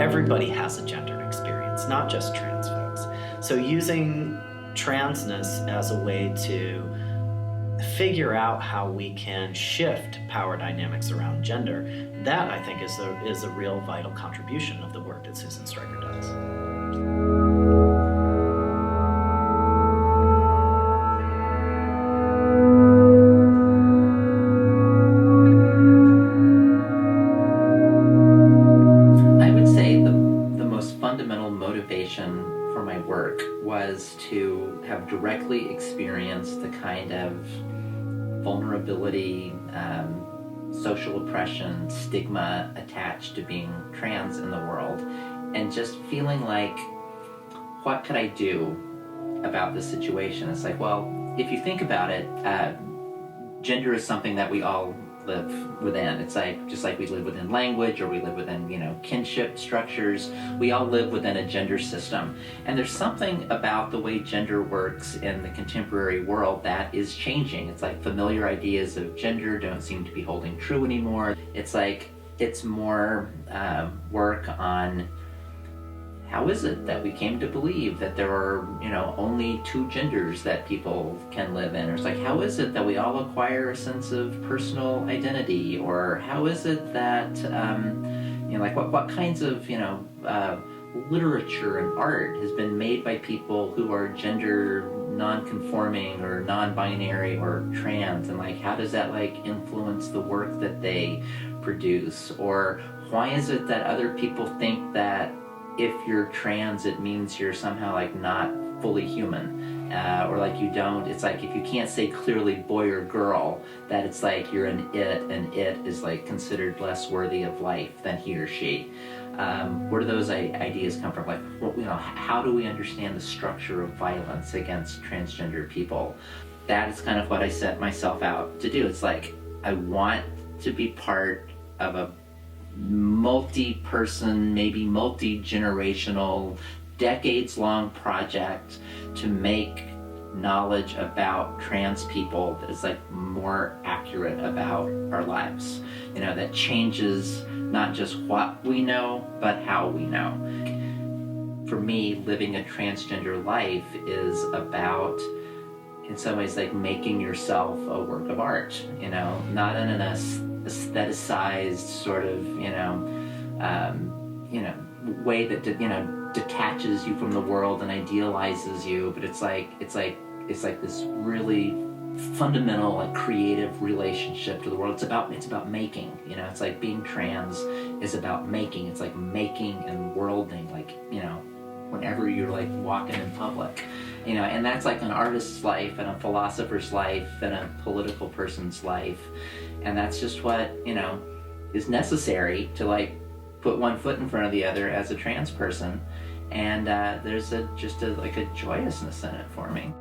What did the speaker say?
everybody has a gendered experience, not just trans folks. So using transness as a way to figure out how we can shift power dynamics around gender, that I think is a real vital contribution of the work that Susan Stryker does. I would say the most fundamental motivation for my work was to have directly experienced the kind of vulnerability, social oppression, stigma attached to being trans in the world, and just feeling like, what could I do about this situation? It's like, well, if you think about it, gender is something that we all live within. It's like, just like we live within language, or we live within, kinship structures, we all live within a gender system. And there's something about the way gender works in the contemporary world that is changing. It's like familiar ideas of gender don't seem to be holding true anymore. It's like, it's more work on how is it that we came to believe that there are, only two genders that people can live in? Or it's like, how is it that we all acquire a sense of personal identity? Or how is it that, what kinds of, literature and art has been made by people who are gender non-conforming or non-binary or trans? And how does that influence the work that they produce? Or why is it that other people think that if you're trans, it means you're somehow not fully human, or you don't, it's like if you can't say clearly boy or girl, that it's like you're an it, and it is considered less worthy of life than he or she. Where do those ideas come from? How do we understand the structure of violence against transgender people? That is kind of what I set myself out to do. It's like, I want to be part of a multi-person, maybe multi-generational, decades-long project to make knowledge about trans people that is more accurate about our lives. That changes not just what we know, but how we know. For me, living a transgender life is about, in some ways, making yourself a work of art, not in an aestheticized sort of, way that, detaches you from the world and idealizes you, but it's like this really fundamental creative relationship to the world. It's about making, it's like being trans is about making. It's like making and worlding, whenever you're walking in public, and that's an artist's life and a philosopher's life and a political person's life, and that's just what is necessary to put one foot in front of the other as a trans person. And there's just a joyousness in it for me.